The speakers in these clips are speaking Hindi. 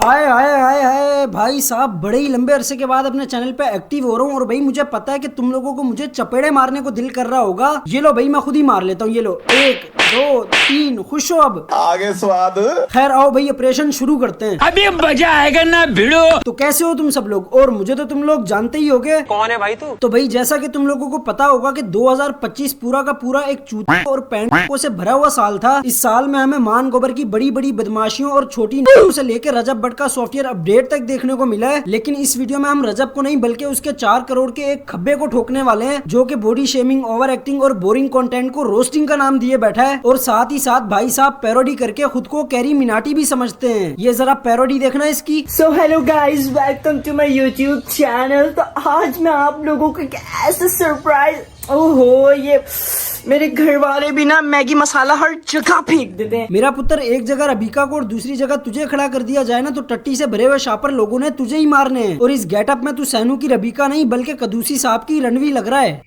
आए आए आए आए भाई साहब, बड़े ही लंबे अरसे के बाद अपने चैनल पे एक्टिव हो रहा हूँ। और भाई मुझे पता है कि तुम लोगों को मुझे चपेड़े मारने को दिल कर रहा होगा। ये लो भाई, मैं खुद ही मार लेता हूँ। ये लो, 1 2 3, खुश हो अब? आगे स्वाद। खैर आओ भाई, ऑपरेशन शुरू करते हैं। अभी मजा आएगा ना भिड़ो। तो कैसे हो तुम सब लोग? और मुझे तो तुम लोग जानते ही होगे। कौन है भाई तू? तो भाई जैसा कि तुम लोगों को पता होगा कि 2025 पूरा का पूरा एक चूतियों और पैंटों से भरा हुआ साल था। इस साल में हमें मान गोबर की बड़ी बड़ी बदमाशियों और छोटी से लेकर रजब भट्ट का सॉफ्टवेयर अपडेट तक देखने को मिला है। लेकिन इस वीडियो में हम रजब को नहीं बल्कि उसके 4 करोड़ के एक खब्बे को ठोकने वाले हैं, जो कि बॉडी शेमिंग, ओवर एक्टिंग और बोरिंग कंटेंट को रोस्टिंग का नाम दिए बैठा है। और साथ ही साथ भाई साहब पैरोडी करके खुद को कैरी मिनाटी भी समझते हैं। ये जरा पैरोडी देखना इसकी। So hello guys, welcome to my YouTube channel. तो आज मैं आप लोगों को ऐसे सरप्राइज, ओहो ये मेरे घर वाले भी ना मैगी मसाला हर जगह फेंक देते हैं। मेरा पुत्र, एक जगह रबीका को और दूसरी जगह तुझे खड़ा कर दिया जाए ना तो टट्टी से भरे हुए शापर लोगों ने तुझे ही मारने हैं। और इस गेटअप में तू सैनू की रबीका नहीं बल्कि कदूसी साहब की रणवी लग रहा है।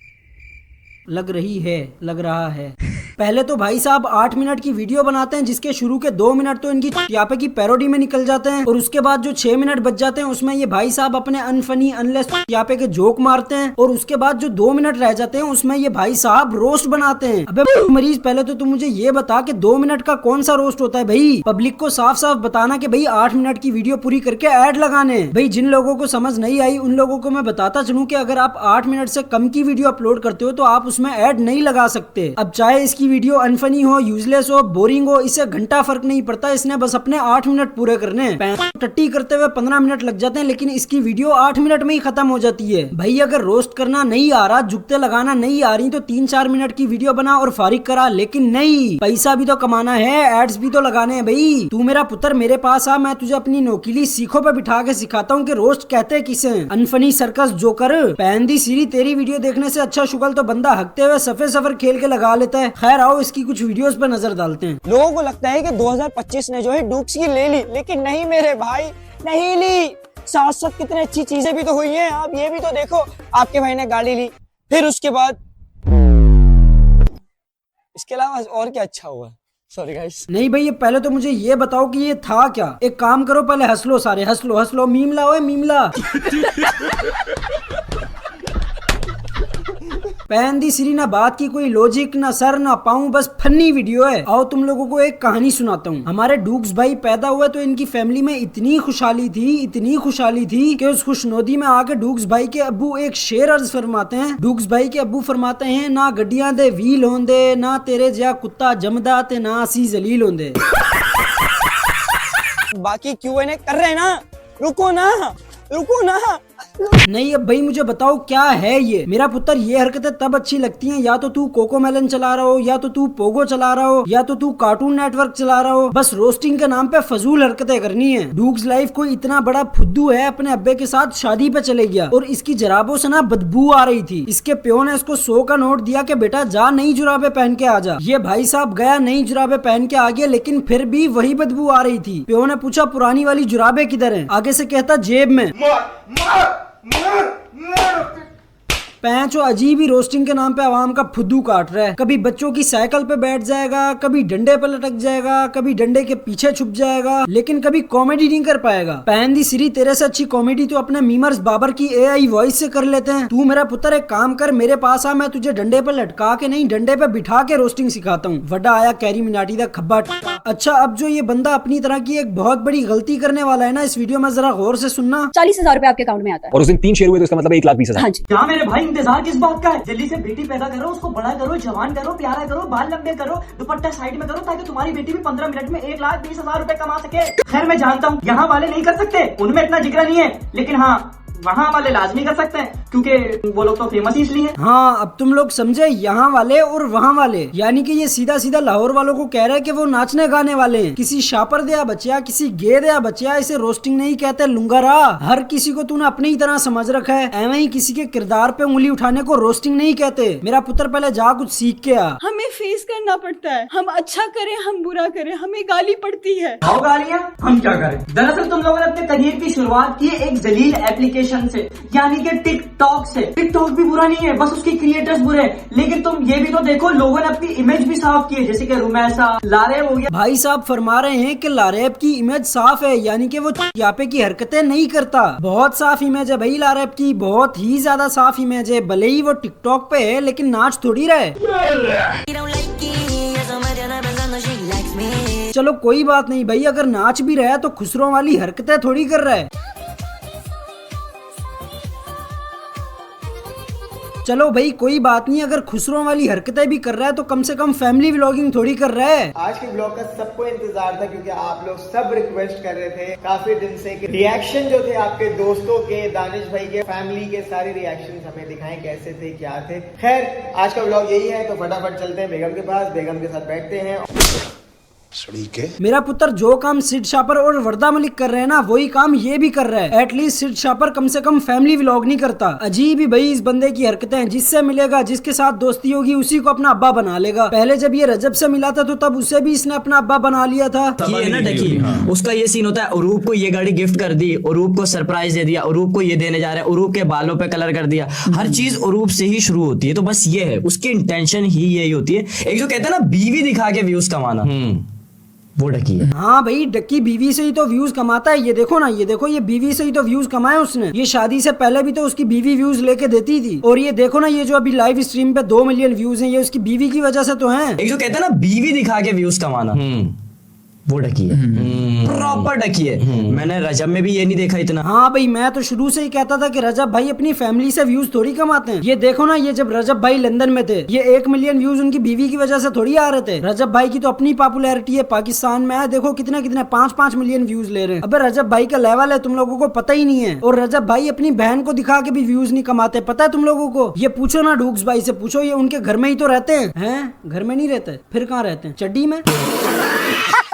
लग रही है, लग रहा है। पहले तो भाई साहब 8 मिनट की वीडियो बनाते हैं, जिसके शुरू के 2 मिनट तो इनकी यापे की पैरोडी में निकल जाते हैं। और उसके बाद जो 6 मिनट बच जाते हैं उसमें ये भाई साहब अपने अनफनी अनलेस यापे के जोक मारते हैं। और उसके बाद जो 2 मिनट रह जाते हैं उसमें ये भाई साहब रोस्ट बनाते हैं। अबे मरीज, पहले तो तुम मुझे ये बता कि 2 मिनट का कौन सा रोस्ट होता है भाई? पब्लिक को साफ साफ बताना कि भाई 8 मिनट की वीडियो पूरी करके ऐड लगाने। भाई जिन लोगों को समझ नहीं आई उन लोगों को मैं बताता चलूं कि अगर आप 8 मिनट से कम की वीडियो अपलोड करते हो तो आप उसमें ऐड नहीं लगा सकते। अब चाहे इसकी वीडियो अनफनी हो, यूजलेस हो, बोरिंग हो, इससे घंटा फर्क नहीं पड़ता। इसने बस अपने 8 मिनट पूरे करने हैं। टट्टी करते हुए 15 मिनट लग जाते हैं, लेकिन इसकी वीडियो 8 मिनट में ही खत्म हो जाती है। भाई अगर रोस्ट करना नहीं आ रहा, जुगते लगाना नहीं आ रही तो 3-4 मिनट की वीडियो बना और फारिग करा। लेकिन नहीं, पैसा भी तो कमाना है, एड्स भी तो लगाने हैं। भाई तू मेरा पुत्र मेरे पास आ, मैं तुझे अपनी नोकीली सीखों पे बिठा के सिखाता हूँ कि रोस्ट कहते किसे। अनफनी सर्कस जोकर पैंदी सीरी, तेरी वीडियो देखने से अच्छा शुगल तो बंदा हकते हुए सफे सफर खेल के लगा लेता है। खैर आओ इसकी कुछ वीडियोस पर नजर डालते हैं। लोगों को लगता है कि 2025 ने जो है डूक्स की ले ली, लेकिन नहीं मेरे भाई, नहीं ली। साथ साथ कितनी अच्छी चीजें भी तो हुई हैं। आप ये भी तो देखो, आपके भाई ने गाड़ी ली, फिर उसके बाद इसके अलावा और क्या अच्छा हुआ? Sorry guys. नहीं भाई, ये पहले तो मुझे ये बताओ कि ये था क्या। एक काम करो, पहले हंस लो सारे, हंस लो हंस लो। मीम लाओ, मीम ला। पैंदी सीरी, ना बात की कोई लॉजिक, ना सर ना पाऊं, बस फनी वीडियो है। आओ तुम लोगों को एक कहानी सुनाता हूँ। हमारे डूक्स भाई पैदा हुए तो इनकी फैमिली में इतनी खुशहाली थी कि उस खुशनोदी में आके डूक्स भाई के अब्बू एक शेर अर्ज फरमाते हैं। डूक्स भाई के अब्बू फरमाते हैं, ना गड्डियां दे व्हील होंदे, ना तेरे जया कुत्ता जमदा ते ना असी जलील होंदे। बाकी Q&A कर रहे हैं ना, रुको ना। नहीं, अब भाई मुझे बताओ क्या है ये? मेरा पुत्र, ये हरकतें तब अच्छी लगती हैं या तो तू कोको मेलन चला रहा हो, या तो तू पोगो चला रहा हो, या तो तू कार्टून नेटवर्क चला रहा हो। बस रोस्टिंग के नाम पे फजूल हरकतें करनी है। डूक्स लाइफ कोई इतना बड़ा फुद्दू है, अपने अब्बे के साथ शादी पे चले गया और इसकी जराबों से ना बदबू आ रही थी। इसके प्यो ने इसको 100 का नोट दिया कि बेटा जा नई जुराबे पहन के आ जा। ये भाई साहब गया, नई जुराबे पहन के आ गया, लेकिन फिर भी वही बदबू आ रही थी। प्यो ने पूछा पुरानी वाली जुराबे किधर है? आगे से कहता जेब में। पैंचो अजीब ही रोस्टिंग के नाम पे आवाम का फुद्दू काट रहा है। कभी बच्चों की साइकिल पे बैठ जाएगा, कभी डंडे पे लटक जाएगा, कभी डंडे के पीछे छुप जाएगा, लेकिन कभी कॉमेडी नहीं कर पाएगा। पैंदी सीरी, तेरे से अच्छी कॉमेडी तो अपने मीमर्स बाबर की AI वॉइस से कर लेते हैं। तू मेरा पुत्र एक काम कर, मेरे पास आ, मैं तुझे डंडे पे लटका के नहीं, डंडे पे बिठा के रोस्टिंग सिखाता हूँ। वड्डा आया कैरी मिनाटी दा खब्बा। अच्छा, अब जो ये बंदा अपनी तरह की एक बहुत बड़ी गलती करने वाला है ना, इस वीडियो में जरा गौर से सुनना। 40,000 रुपए आपके अकाउंट में आता है और उस दिन 3 शेयर हुए तो इसका मतलब 1,20,000। हाँ जी। क्या मेरे भाई, इंतजार किस बात का है? जल्दी से बेटी पैदा करो, उसको बड़ा करो, जवान करो, प्यारा करो, बाल लंबे करो, दुपट्टा साइड में करो, ताकि तुम्हारी बेटी भी 15 मिनट में 1,20,000 रुपए कमा सके। खैर मैं जानता हूँ यहाँ वाले नहीं कर सकते, उनमें इतना जिगरा नहीं है, लेकिन हाँ वहाँ वाले लाजमी कर सकते हैं, क्योंकि वो लोग तो फेमस ही इसलिए। हाँ, अब तुम लोग समझे, यहाँ वाले और वहाँ वाले, यानी कि ये सीधा सीधा लाहौर वालों को कह रहे हैं कि वो नाचने गाने वाले हैं। किसी शापर दिया बचिया, किसी गे दिया बचिया, इसे रोस्टिंग नहीं कहते लुंगारा। हर किसी को तूने अपनी ही तरह समझ रखा है। एवं ही किसी के किरदार पे उंगली उठाने को रोस्टिंग नहीं कहते। मेरा पुत्र पहले जा कुछ सीख के आ। हमें फेस करना पड़ता है, हम अच्छा करें हम बुरा करें, हमें गाली पड़ती है। गालियाँ हम क्या करें? दरअसल तुम लोगों ने अपने करियर की शुरुआत की एक जलील एप्लीकेशन मोनेटाइजेशन से, यानी कि टिकटॉक से। टिकटॉक भी बुरा नहीं है, बस उसके क्रिएटर्स बुरे हैं। लेकिन तुम ये भी तो देखो, लोगों ने अपनी इमेज भी साफ की है, जैसे कि रुमैसा, लारेब हो गया। भाई साहब फरमा रहे हैं कि लारेब की इमेज साफ है, यानी कि वो यापे की हरकतें नहीं करता। बहुत साफ इमेज है भाई लारेब की, बहुत ही ज्यादा साफ इमेज है। भले ही वो टिकटॉक पे है लेकिन नाच थोड़ी रहे। चलो कोई बात नहीं भाई, अगर नाच भी रहा है तो खुसरों वाली हरकतें थोड़ी कर रहा है। चलो भाई कोई बात नहीं, अगर खुसरों वाली हरकतें भी कर रहा है तो कम से कम फैमिली व्लॉगिंग थोड़ी कर रहा है। आज के ब्लॉग का सबको इंतजार था, क्योंकि आप लोग सब रिक्वेस्ट कर रहे थे काफी दिन से कि रिएक्शन जो थे आपके दोस्तों के, दानिश भाई के, फैमिली के सारे रिएक्शन हमें दिखाएं, कैसे थे, क्या थे। खैर आज का ब्लॉग यही है, तो फटाफट चलते हैं बेगम के पास, बेगम के साथ बैठते हैं। मेरा पुत्र जो काम सिड शापर और वर्दा मलिक कर रहे हैं ना, वही काम ये भी कर रहा है। एटलीस्ट सिड शापर कम से कम फैमिली व्लॉग नहीं करता। अजीब ही भाई इस बंदे की हरकतें। जिससे मिलेगा, जिसके साथ दोस्ती होगी, उसी को अपना अब्बा बना लेगा। पहले जब ये रजब से मिला था तो तब उसे भी इसने अपना अब्बा बना लिया था। ये है ना डकी, उसका ये सीन होता है, अरूप को ये गाड़ी गिफ्ट कर दी, अरूप को सरप्राइज दे दिया, अरूप को ये देने जा रहा है, अरूप के बालों पे कलर कर दिया। हर चीज अरूप से ही शुरू होती है। तो बस ये है, उसकी इंटेंशन ही यही होती है। एक जो कहता है ना, बीवी दिखा के व्यूज कमाना, वो डकी है। हाँ भाई डक्की बीवी से ही तो व्यूज कमाता है। ये देखो ना, ये देखो, ये बीवी से ही तो व्यूज कमाए उसने। ये शादी से पहले भी तो उसकी बीवी व्यूज लेके देती थी। और ये देखो ना, ये जो अभी लाइव स्ट्रीम पे 2 मिलियन व्यूज हैं, ये उसकी बीवी की वजह से तो हैं। एक जो कहता है ना, बीवी दिखा के व्यूज कमाना, वो डकी है, प्रॉपर डकी है। मैंने रजब में भी ये नहीं देखा इतना। हाँ भाई मैं तो शुरू से ही कहता था कि रजब भाई अपनी फैमिली से व्यूज थोड़ी कमाते हैं। ये देखो ना, ये जब रजब भाई लंदन में थे, ये 1 मिलियन व्यूज उनकी बीवी की वजह से थोड़ी आ रहे थे। रजब भाई की तो अपनी पॉपुलैरिटी है, पाकिस्तान में है, देखो कितने कितने 5-5 मिलियन व्यूज ले रहे हैं। अबे रजब भाई का लेवल है तुम लोगों को पता ही नहीं है। और रजब भाई अपनी बहन को दिखा के भी व्यूज नहीं कमाते, पता है तुम लोगों को। ये पूछो ना डूक्स भाई से, पूछो, ये उनके घर में ही तो रहते हैं। घर में नहीं रहते फिर कहाँ रहते हैं? चड्डी में।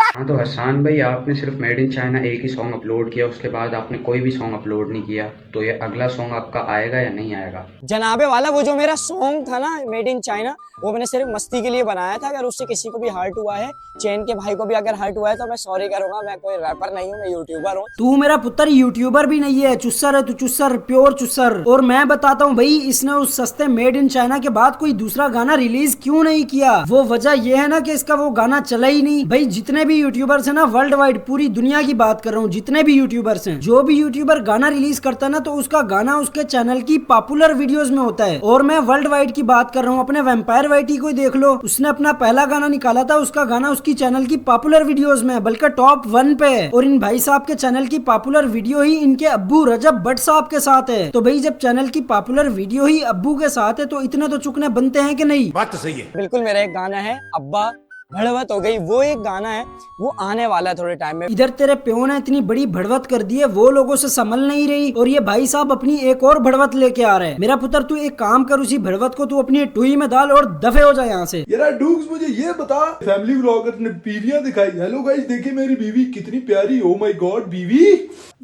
हाँ तो हसान भाई, आपने सिर्फ मेड इन चाइना एक ही सॉन्ग अपलोड किया, उसके बाद आपने कोई भी सॉन्ग अपलोड नहीं किया, तो ये अगला सॉन्ग आपका आएगा या नहीं आएगा? जनाबे वाला वो जो मेरा सॉन्ग था ना मेड इन चाइना, वो मैंने सिर्फ मस्ती के लिए बनाया था। अगर उससे किसी को भी हर्ट हुआ है, चैन के भाई को भी अगर हर्ट हुआ है, तो मैं सॉरी करूंगा। मैं कोई रैपर नहीं हूँ, मैं यूट्यूबर हूँ। तू मेरा पुत्र यूट्यूबर भी नहीं है, चुस्सर है तू, चुस्सर, प्योर चुस्सर। और मैं बताता हूँ भाई, इसने उस सस्ते मेड इन चाइना के बाद कोई दूसरा गाना रिलीज क्यों नहीं किया। वो वजह ये है ना कि इसका वो गाना चला ही नहीं। भाई जितने भी यूट्यूबर्स है ना, वर्ल्ड वाइड, पूरी दुनिया की बात कर रहा हूँ, जितने भी यूट्यूबर्स हैं, जो भी यूट्यूबर गाना रिलीज करता है ना, तो उसका गाना उसके चैनल की पॉपुलर वीडियोस में होता है। और मैं वर्ल्ड वाइड की बात कर रहा हूँ, अपने वैम्पायर वाइटी को देख लो, उसने अपना पहला गाना निकाला था, उसका गाना उसकी चैनल की पॉपुलर वीडियोस में, बल्कि टॉप 1 पे है। और इन भाई साहब के चैनल की पॉपुलर वीडियो ही इनके अब्बू रजब भट्ट साहब के साथ है। तो भाई जब चैनल की पॉपुलर वीडियो ही अब्बू के साथ है, तो इतने तो चुकने बनते हैं कि नहीं? बात तो सही है। बिल्कुल, मेरा एक गाना है अब्बा भड़वत हो गई, वो एक गाना है, वो आने वाला है थोड़े टाइम में। इधर तेरे प्यो ने इतनी बड़ी भड़वत कर दी है, वो लोगों से संभल नहीं रही, और ये भाई साहब अपनी एक और भड़वत लेके आ रहे हैं। मेरा पुत्र तू एक काम कर, उसी भड़वत को तू अपनी टुई में डाल और दफे हो जाए यहाँ से। यार डूक्स, मुझे ये बता, फैमिली व्लॉगर ने बीवियां दिखाई। हेलो गाइस, देखिए मेरी बीवी कितनी प्यारी। ओ माय गॉड बीवी,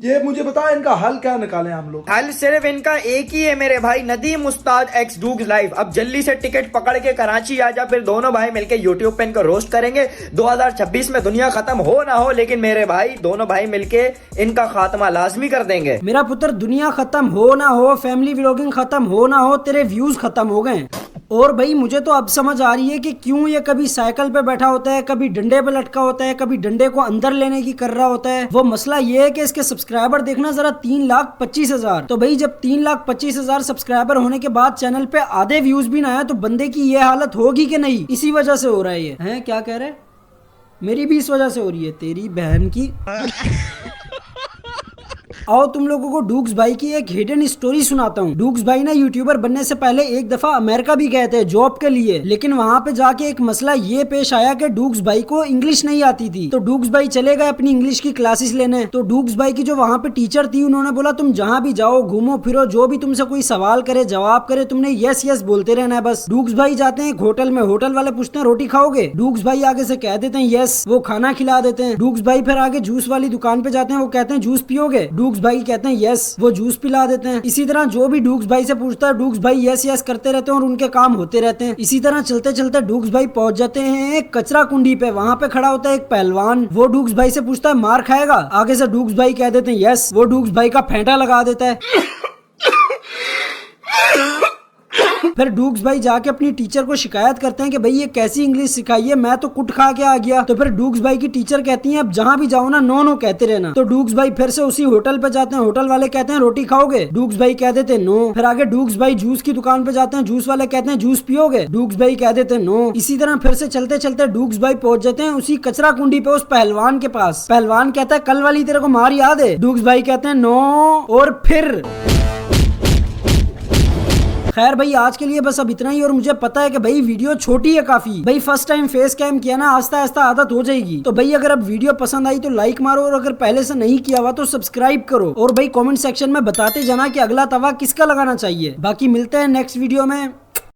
ये मुझे बता, इनका हल क्या निकाले हम लोग? हल सिर्फ इनका एक ही है मेरे भाई, नदीम उस्ताद एक्स डूग्स लाइव। अब जल्दी से टिकट पकड़ के कराची आ जा, फिर दोनों भाई मिलके यूट्यूब पे इनको रोस्ट करेंगे। 2026 में दुनिया खत्म हो ना हो, लेकिन मेरे भाई दोनों भाई मिलके इनका खात्मा लाजमी कर देंगे। मेरा पुत्र दुनिया खत्म हो ना हो, फैमिली व्लॉगिंग खत्म हो ना हो, तेरे व्यूज खत्म हो गए। और भाई मुझे तो अब समझ आ रही है कि क्यों ये कभी साइकिल पे बैठा होता है, कभी डंडे पे लटका होता है, कभी डंडे को अंदर लेने की कर रहा होता है। वो मसला ये है कि इसके सब्सक्राइबर देखना जरा 3,25,000। तो भाई जब 3,25,000 सब्सक्राइबर होने के बाद चैनल पे आधे व्यूज भी ना आए, तो बंदे की ये हालत होगी कि नहीं? इसी वजह से हो रहा है ये। हैं क्या कह रहे? मेरी भी इस वजह से हो रही है, तेरी बहन की। आओ तुम लोगों को डूक्स भाई की एक हिडन स्टोरी सुनाता हूँ। डूक्स भाई ना यूट्यूबर बनने से पहले एक दफा अमेरिका भी गए थे जॉब के लिए, लेकिन वहाँ पे जाके एक मसला ये पेश आया कि डूक्स भाई को इंग्लिश नहीं आती थी। तो डूक्स भाई चले गए अपनी इंग्लिश की क्लासेस लेने। तो डूक्स भाई की जो वहाँ पे टीचर थी, उन्होंने बोला तुम जहाँ भी जाओ, घूमो फिरो, जो भी तुमसे कोई सवाल करे, जवाब करे, तुमने यस यस बोलते रहना है बस। डूक्स भाई जाते हैं होटल में, होटल वाले पूछते हैं रोटी खाओगे? डूक्स भाई आगे से कह देते हैं यस, वो खाना खिला देते हैं। डूक्स भाई फिर आगे जूस वाली दुकान पे जाते हैं, वो कहते हैं जूस पियोगे? डूक्स भाई कहते हैं यस, वो जूस पिला देते हैं। इसी तरह जो भी डूक्स भाई से पूछता है, डूक्स भाई यस यस करते रहते हैं और उनके काम होते रहते हैं। इसी तरह चलते चलते डूक्स भाई पहुंच जाते हैं एक कचरा कुंडी पे। वहाँ पे खड़ा होता है एक पहलवान, वो डूक्स भाई से पूछता है मार खाएगा? आगे से डूक्स भाई कह देते हैं यस, वो डूक्स भाई का फेंटा लगा देता है। फिर डूक्स भाई जाके अपनी टीचर को शिकायत करते हैं कि भाई ये कैसी इंग्लिश सिखाई है, मैं तो कुट खा के आ गया। तो फिर डूक्स भाई की टीचर कहती है अब जहाँ भी जाओ ना नो नो कहते रहना। तो डूक्स भाई फिर से उसी होटल पे जाते हैं, होटल वाले कहते हैं रोटी खाओगे, डूक्स भाई कह देते नो। फिर आगे डूक्स भाई जूस की दुकान पे जाते हैं, जूस वाले कहते हैं जूस पियोगे, डूक्स भाई कह देते नो। इसी तरह फिर से चलते चलते डूक्स भाई पहुंच जाते हैं उसी कचरा कुंडी पे उस पहलवान के पास। पहलवान कहता है कल वाली तेरे को मार याद है, डूक्स भाई कहते हैं नो। और फिर खैर भाई आज के लिए बस अब इतना ही। और मुझे पता है कि भाई वीडियो छोटी है काफी, भाई फर्स्ट टाइम फेस कैम किया ना, आस्ता आस्ता आदत हो जाएगी। तो भाई अगर अब वीडियो पसंद आई तो लाइक मारो, और अगर पहले से नहीं किया हुआ तो सब्सक्राइब करो। और भाई कमेंट सेक्शन में बताते जाना कि अगला तवा किसका लगाना चाहिए। बाकी मिलते हैं नेक्स्ट वीडियो में।